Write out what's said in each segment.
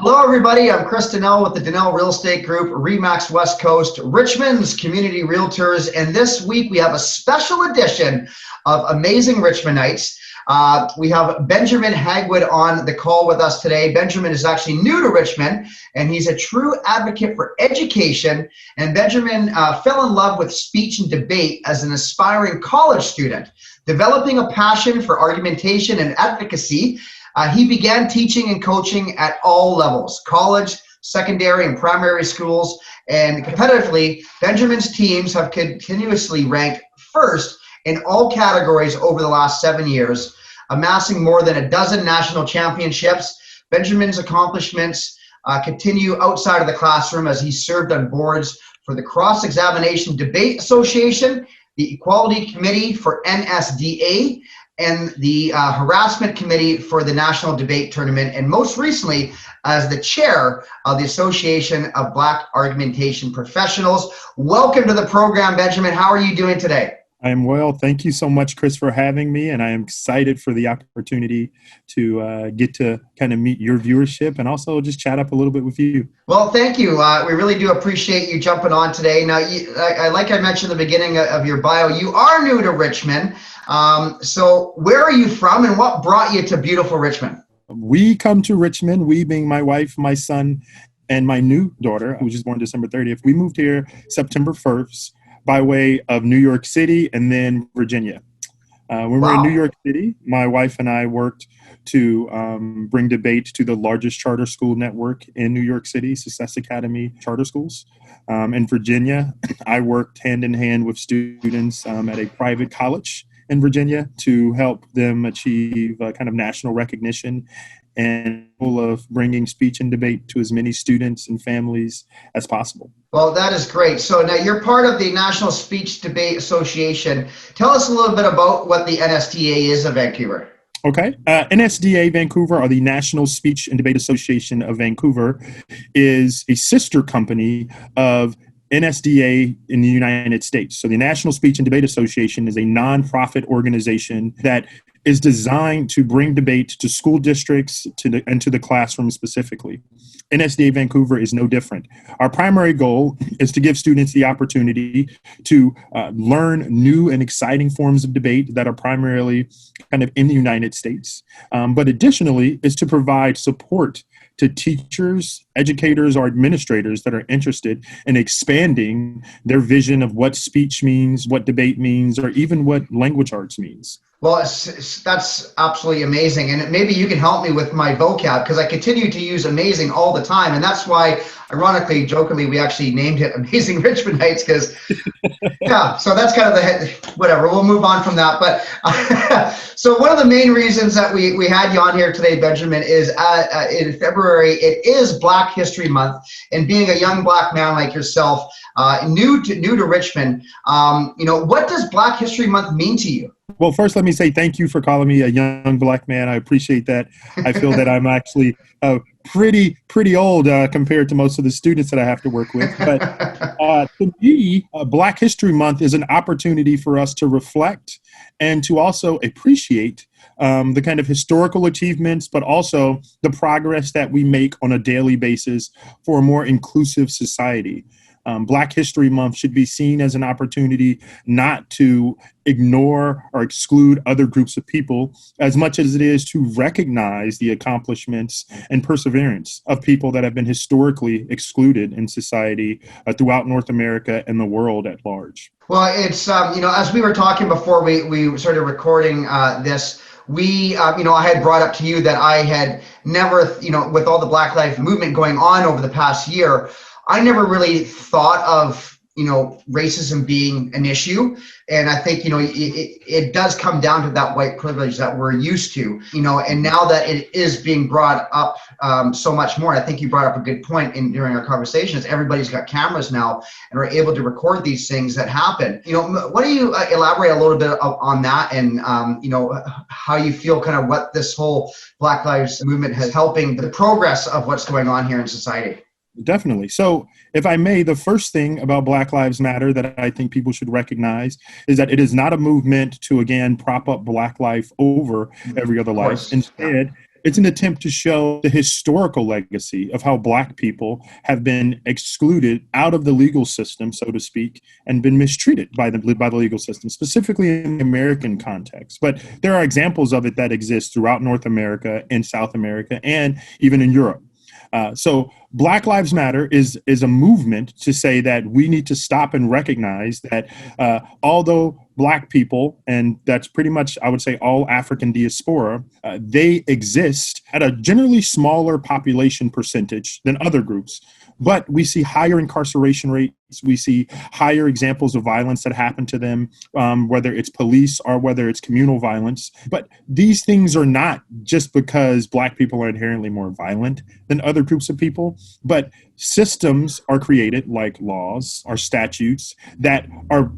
Hello, everybody. I'm Chris Dinnell with the Dinnell Real Estate Group, Remax West Coast, Richmond's Community Realtors. And this week we have a special edition of Amazing Richmondites. We have Benjamin Hagwood on the call with us today. Benjamin is actually new to Richmond, and he's a true advocate for education. And Benjamin fell in love with speech and debate as an aspiring college student. Developing a passion for argumentation and advocacy, he began teaching and coaching at all levels, college, secondary, and primary schools. And competitively, Benjamin's teams have continuously ranked first in all categories over the last 7 years, amassing more than a dozen national championships. Benjamin's accomplishments continue outside of the classroom as he served on boards for the Cross-Examination Debate Association, the Equality Committee for NSDA, and the Harassment Committee for the National Debate Tournament, and most recently as the chair of the Association of Black Argumentation Professionals. Welcome to the program, Benjamin. How are you doing today? I'm well. Thank you so much, Chris, for having me, and I am excited for the opportunity to get to kind of meet your viewership and also just chat up a little bit with you. Well, thank you. We really do appreciate you jumping on today. Now, like I mentioned at the beginning of your bio, you are new to Richmond. So where are you from and what brought you to beautiful Richmond? We come to Richmond, we being my wife, my son, and my new daughter, who was just born December 30th. We moved here September 1st. By way of New York City and then Virginia. When we were in New York City, my wife and I worked to bring debate to the largest charter school network in New York City, Success Academy Charter Schools. In Virginia, I worked hand in hand with students at a private college in Virginia to help them achieve kind of national recognition and of bringing speech and debate to as many students and families as possible. Well, that is great. So now you're part of the National Speech Debate Association. Tell us a little bit about what the NSDA is of Vancouver. Okay. NSDA Vancouver, or the National Speech and Debate Association of Vancouver, is a sister company of NSDA in the United States. So the National Speech and Debate Association is a nonprofit organization that is designed to bring debate to school districts and to the classroom specifically. NSDA Vancouver is no different. Our primary goal is to give students the opportunity to learn new and exciting forms of debate that are primarily kind of in the United States, but additionally is to provide support to teachers, educators, or administrators that are interested in expanding their vision of what speech means, what debate means, or even what language arts means. Well, that's absolutely amazing. And maybe you can help me with my vocab, because I continue to use amazing all the time. And that's why, ironically, jokingly, we actually named it Amazing Richmondites, because, yeah, so that's kind of whatever. We'll move on from that. But so one of the main reasons that we had you on here today, Benjamin, is in February, it is Black History Month. And being a young Black man like yourself, new to Richmond, what does Black History Month mean to you? Well, first, let me say thank you for calling me a young Black man. I appreciate that. I feel that I'm actually pretty old compared to most of the students that I have to work with. But to me, Black History Month is an opportunity for us to reflect and to also appreciate the kind of historical achievements, but also the progress that we make on a daily basis for a more inclusive society. Black History Month should be seen as an opportunity not to ignore or exclude other groups of people as much as it is to recognize the accomplishments and perseverance of people that have been historically excluded in society throughout North America and the world at large. Well, it's, as we were talking before we started recording this, I had brought up to you that I had never, with all the Black Lives Movement going on over the past year, I never really thought of, racism being an issue. And I think, it does come down to that white privilege that we're used to, and now that it is being brought up so much more. I think you brought up a good point during our conversations. Everybody's got cameras now and are able to record these things that happen. What do you elaborate a little bit on that and, how you feel kind of what this whole Black Lives Movement is helping the progress of what's going on here in society? Definitely. So if I may, the first thing about Black Lives Matter that I think people should recognize is that it is not a movement to, again, prop up Black life over every other life. Instead, It's an attempt to show the historical legacy of how Black people have been excluded out of the legal system, so to speak, and been mistreated by the legal system, specifically in the American context. But there are examples of it that exist throughout North America and South America and even in Europe. So Black Lives Matter is a movement to say that we need to stop and recognize that although Black people, and that's pretty much, I would say, all African diaspora, they exist at a generally smaller population percentage than other groups. But we see higher incarceration rates. We see higher examples of violence that happen to them, whether it's police or whether it's communal violence. But these things are not just because Black people are inherently more violent than other groups of people, but systems are created, like laws or statutes, that are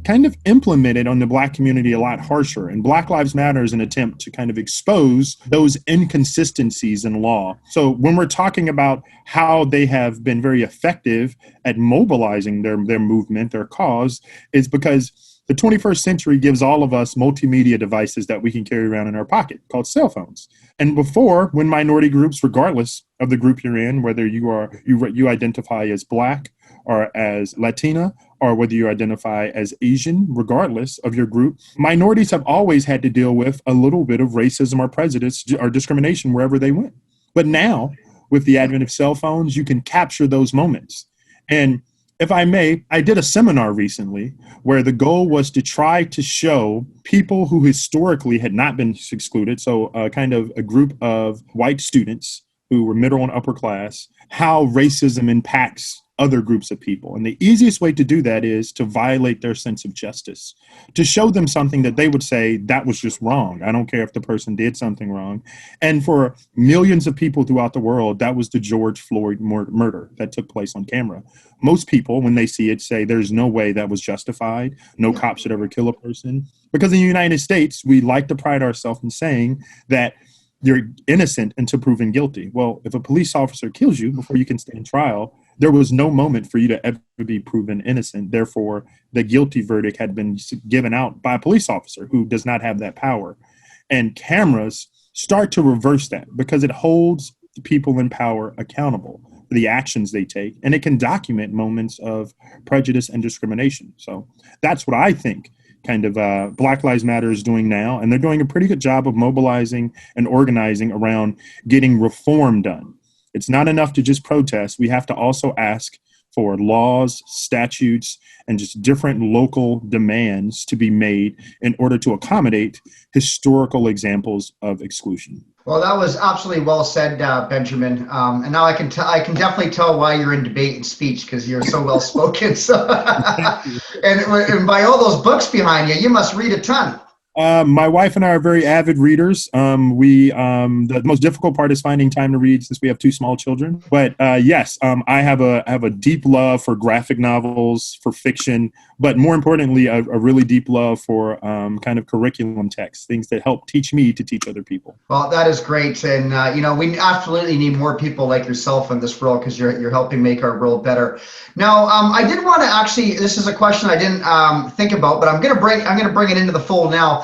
kind of implemented on the Black community a lot harsher. And Black Lives Matter is an attempt to kind of expose those inconsistencies in law. So when we're talking about how they have been very effective at mobilizing their movement, their cause, is because the 21st century gives all of us multimedia devices that we can carry around in our pocket called cell phones. And before, when minority groups, regardless of the group you're in, whether you identify as Black or as Latina, or whether you identify as Asian, regardless of your group, minorities have always had to deal with a little bit of racism or prejudice or discrimination wherever they went. But now, with the advent of cell phones, you can capture those moments. And if I may, I did a seminar recently where the goal was to try to show people who historically had not been excluded, so kind of a group of white students who were middle and upper class, how racism impacts other groups of people. And the easiest way to do that is to violate their sense of justice, to show them something that they would say, that was just wrong. I don't care if the person did something wrong. And for millions of people throughout the world, that was the George Floyd murder that took place on camera. Most people, when they see it, say there's no way that was justified. No cop should ever kill a person. Because in the United States, we like to pride ourselves in saying that you're innocent until proven guilty. Well, if a police officer kills you before you can stand trial, there was no moment for you to ever be proven innocent. Therefore, the guilty verdict had been given out by a police officer who does not have that power. And cameras start to reverse that because it holds the people in power accountable for the actions they take, and it can document moments of prejudice and discrimination. So that's what I think kind of Black Lives Matter is doing now, and they're doing a pretty good job of mobilizing and organizing around getting reform done. It's not enough to just protest. We have to also ask for laws, statutes, and just different local demands to be made in order to accommodate historical examples of exclusion. Well, that was absolutely well said, Benjamin. And now I can definitely tell why you're in debate and speech, because you're so well spoken. So, and by all those books behind you, you must read a ton. My wife and I are very avid readers. The most difficult part is finding time to read since we have two small children. But yes, I have a deep love for graphic novels, for fiction, but more importantly, a really deep love for kind of curriculum texts, things that help teach me to teach other people. Well, that is great. And, we absolutely need more people like yourself in this world, because you're helping make our world better. Now, I did want to actually, this is a question I didn't think about, but I'm going to bring it into the fold now.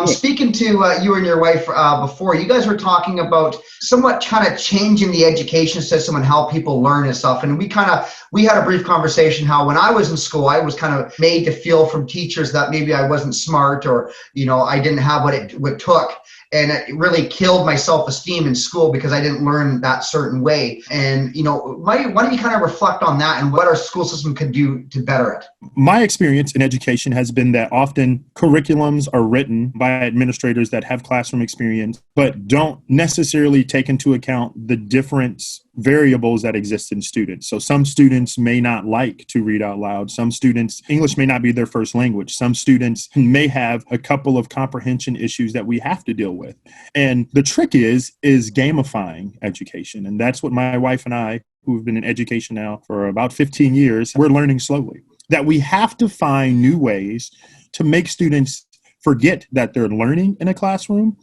Speaking to you and your wife before, you guys were talking about somewhat kind of changing the education system and how people learn and stuff. And we had a brief conversation how when I was in school, I was kind of made to feel from teachers that maybe I wasn't smart, or, I didn't have what it took. And it really killed my self-esteem in school because I didn't learn that certain way. And, why don't you kind of reflect on that and what our school system could do to better it? My experience in education has been that often curriculums are written by administrators that have classroom experience, but don't necessarily take into account the different variables that exist in students. So some students may not like to read out loud. Some students, English may not be their first language. Some students may have a couple of comprehension issues that we have to deal with. And the trick is gamifying education. And that's what my wife and I, who've been in education now for about 15 years, we're learning slowly. That we have to find new ways to make students forget that they're learning in a classroom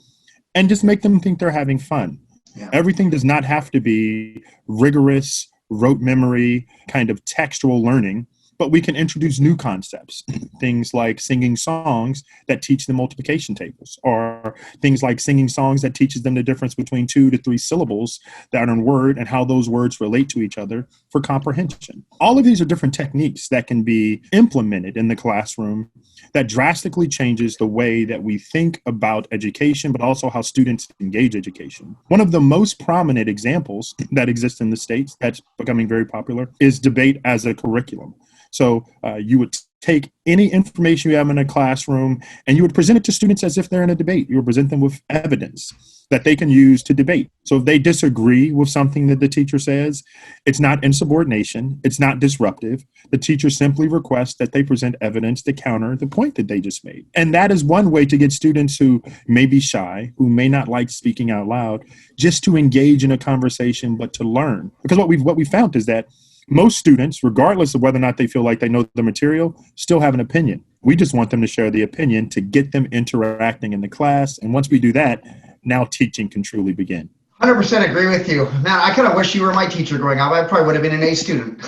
and just make them think they're having fun. Yeah. Everything does not have to be rigorous, rote memory, kind of textual learning. but we can introduce new concepts, things like singing songs that teach them multiplication tables, or things like singing songs that teaches them the difference between 2 to 3 syllables that are in a word and how those words relate to each other for comprehension. All of these are different techniques that can be implemented in the classroom that drastically changes the way that we think about education, but also how students engage education. One of the most prominent examples that exists in the States that's becoming very popular is debate as a curriculum. So you would take any information you have in a classroom and you would present it to students as if they're in a debate. You would present them with evidence that they can use to debate. So if they disagree with something that the teacher says, it's not insubordination, it's not disruptive. The teacher simply requests that they present evidence to counter the point that they just made. And that is one way to get students who may be shy, who may not like speaking out loud, just to engage in a conversation, but to learn. Because what we found is that most students, regardless of whether or not they feel like they know the material, still have an opinion. We just want them to share the opinion to get them interacting in the class. And once we do that, now teaching can truly begin. 100% agree with you. Man, I kind of wish you were my teacher growing up. I probably would have been an A student.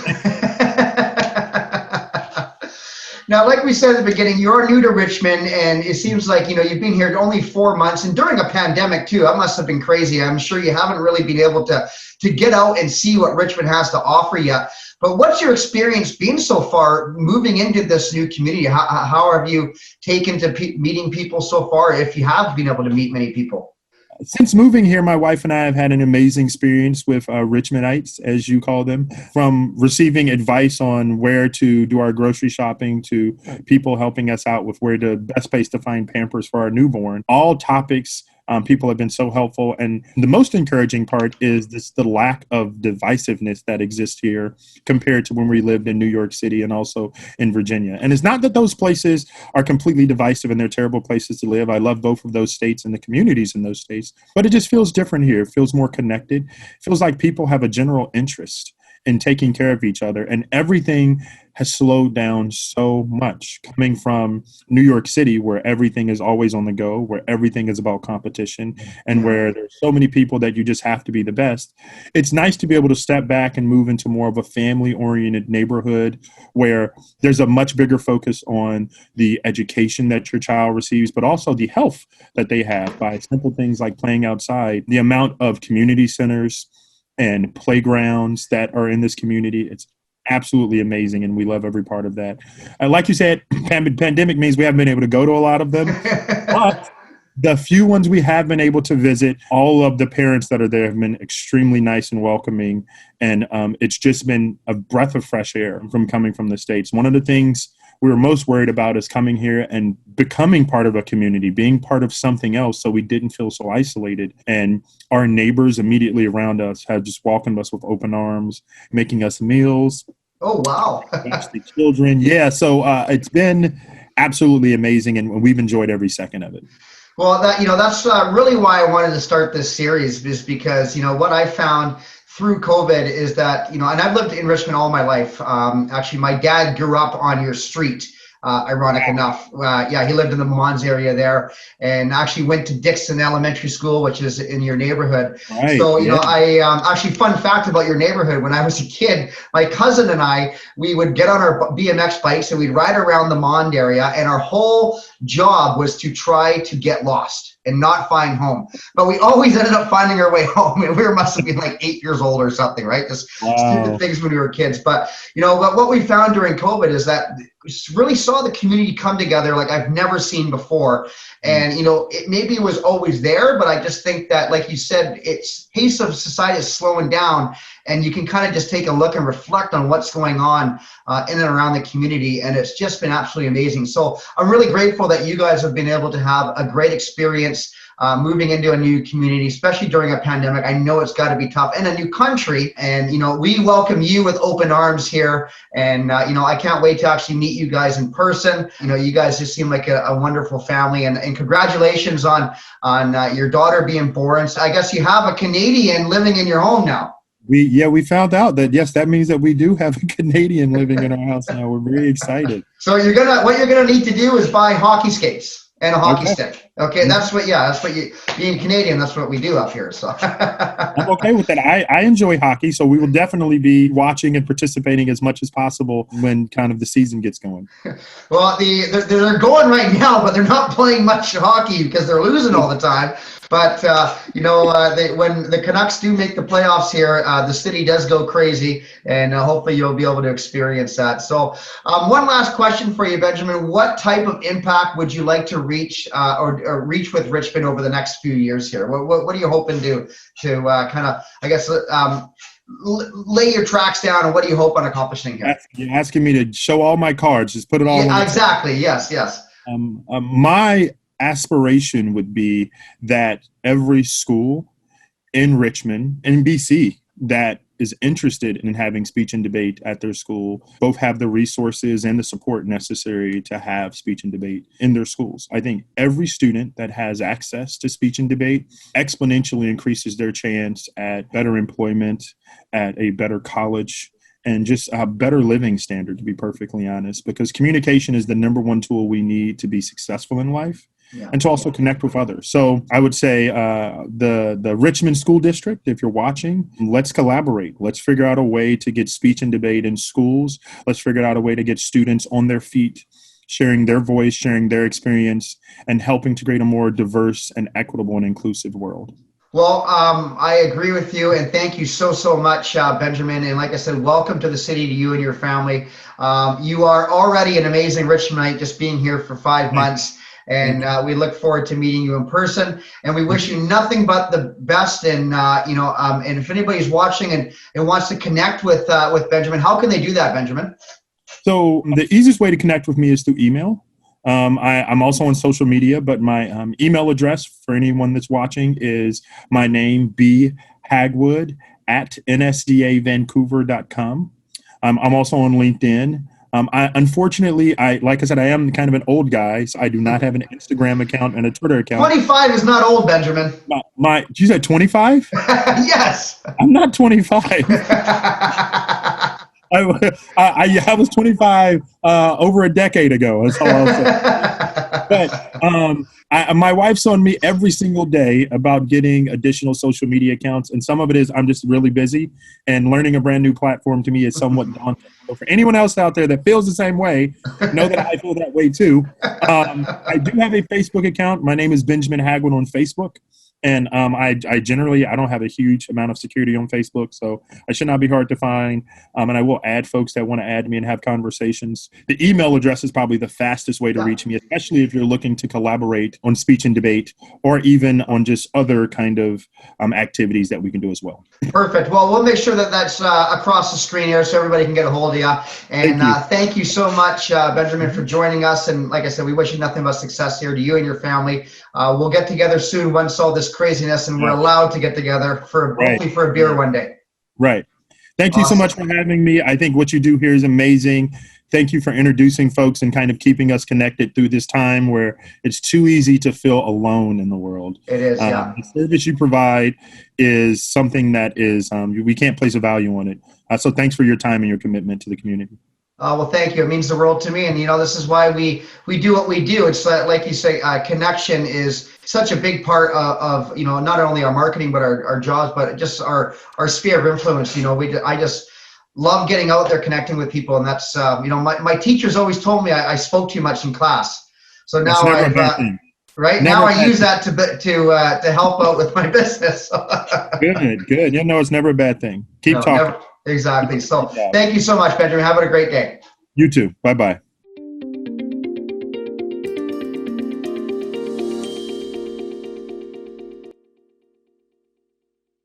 Now, like we said at the beginning, you're new to Richmond, and it seems like, you've been here only 4 months, and during a pandemic too. That must have been crazy. I'm sure you haven't really been able to get out and see what Richmond has to offer yet. But what's your experience been so far moving into this new community? How have you taken to meeting people so far, if you have been able to meet many people? Since moving here, my wife and I have had an amazing experience with Richmondites, as you call them, from receiving advice on where to do our grocery shopping to people helping us out with where the best place to find Pampers for our newborn. All topics. People have been so helpful. And the most encouraging part is the lack of divisiveness that exists here compared to when we lived in New York City and also in Virginia. And it's not that those places are completely divisive and they're terrible places to live. I love both of those states and the communities in those states, but it just feels different here. It feels more connected. It feels like people have a general interest in taking care of each other. And everything has slowed down so much, coming from New York City, where everything is always on the go, where everything is about competition, and where there's so many people that you just have to be the best. It's nice to be able to step back and move into more of a family-oriented neighborhood where there's a much bigger focus on the education that your child receives, but also the health that they have by simple things like playing outside. The amount of community centers and playgrounds that are in this community, it's absolutely amazing, and we love every part of that. Like you said, pandemic means we haven't been able to go to a lot of them, but the few ones we have been able to visit, all of the parents that are there have been extremely nice and welcoming, and it's just been a breath of fresh air from coming from the States. One of the things we were most worried about is coming here and becoming part of a community, being part of something else so we didn't feel so isolated. And our neighbors immediately around us have just welcomed us with open arms, making us meals. Oh, wow. The children. Yeah, so it's been absolutely amazing, and we've enjoyed every second of it. Well, that's really why I wanted to start this series, is because, what I found through COVID is that, and I've lived in Richmond all my life. Actually, my dad grew up on your street, ironic enough. He lived in the Mons area there, and actually went to Dixon Elementary School, which is in your neighborhood. Right, so, I actually, fun fact about your neighborhood, when I was a kid, my cousin and I, we would get on our BMX bikes and we'd ride around the Mond area, and our whole job was to try to get lost and not find home. But we always ended up finding our way home. And we must have been like 8 years old or something, right? Just stupid things when we were kids. But, but what we found during COVID is that we really saw the community come together like I've never seen before. And, maybe it was always there, but I just think that, like you said, its pace of society is slowing down, and you can kind of just take a look and reflect on what's going on in and around the community. And it's just been absolutely amazing. So I'm really grateful that you guys have been able to have a great experience moving into a new community, especially during a pandemic. I know it's got to be tough, in a new country. And, we welcome you with open arms here. And, I can't wait to actually meet you guys in person. You guys just seem like a wonderful family, and congratulations on your daughter being born. So I guess you have a Canadian living in your home now. We found out that, yes, that means that we do have a Canadian living in our house now. We're very excited. So what you're gonna need to do is buy hockey skates. And a hockey Okay. stick. Okay, that's what you, being Canadian, that's what we do up here. So I'm okay with that. I enjoy hockey, so we will definitely be watching and participating as much as possible when kind of the season gets going. well, they're going right now, but they're not playing much hockey because they're losing all the time. But when the Canucks do make the playoffs here, the city does go crazy, and hopefully you'll be able to experience that. So, one last question for you, Benjamin: what type of impact would you like to reach or reach with Richmond over the next few years here? What are you hoping to kind of, I guess, lay your tracks down, and what do you hope on accomplishing here? You're asking me to show all my cards, just put it all on the table. Exactly. Yes. My aspiration would be that every school in Richmond, in BC, that is interested in having speech and debate at their school, both have the resources and the support necessary to have speech and debate in their schools. I think every student that has access to speech and debate exponentially increases their chance at better employment, at a better college, and just a better living standard, to be perfectly honest, because communication is the number one tool we need to be successful in life. Yeah. And to also connect with others. So I would say the Richmond School District, if you're watching, let's collaborate. Let's figure out a way to get speech and debate in schools. Let's figure out a way to get students on their feet, sharing their voice, sharing their experience, and helping to create a more diverse and equitable and inclusive world. Well, I agree with you, and thank you so much, Benjamin. And like I said, welcome to the city, to you and your family. You are already an amazing Richmondite, just being here for 5 months. And we look forward to meeting you in person. And we wish you nothing but the best. And and if anybody's watching and wants to connect with Benjamin, how can they do that, Benjamin? So the easiest way to connect with me is through email. I'm also on social media, but my email address for anyone that's watching is my name, B. Hagwood @nsdavancouver.com. I'm also on LinkedIn. Unfortunately, like I said, I am kind of an old guy, so I do not have an Instagram account and a Twitter account. 25 is not old, Benjamin. You said 25? Yes. I'm not 25. I was 25 over a decade ago. That's all I'll say. But my wife's on me every single day about getting additional social media accounts, and some of it is I'm just really busy, and learning a brand new platform to me is somewhat daunting. So for anyone else out there that feels the same way, know that I feel that way too. I do have a Facebook account. My name is Benjamin Hagwood on Facebook. And I generally don't have a huge amount of security on Facebook, so I should not be hard to find. And I will add folks that want to add me and have conversations. The email address is probably the fastest way to reach me, especially if you're looking to collaborate on speech and debate, or even on just other kind of activities that we can do as well. Perfect. Well, we'll make sure that that's across the screen here so everybody can get a hold of you. And thank you so much, Benjamin, for joining us. And like I said, we wish you nothing but success here to you and your family. We'll get together soon once all this craziness and we're allowed to get together hopefully for a beer one day. Right. Thank you so much for having me. I think what you do here is amazing. Thank you for introducing folks and kind of keeping us connected through this time where it's too easy to feel alone in the world. It is, yeah. The service you provide is something that is, we can't place a value on it. So thanks for your time and your commitment to the community. Well, thank you. It means the world to me. And, this is why we do what we do. It's like you say, connection is such a big part of not only our marketing, but our jobs, but just our sphere of influence. I just love getting out there, connecting with people. And that's, my teachers always told me I spoke too much in class. So now I use that to help out with my business. Good. It's never a bad thing. Keep talking. Exactly. So thank you so much, Benjamin. Have a great day. You too. Bye-bye.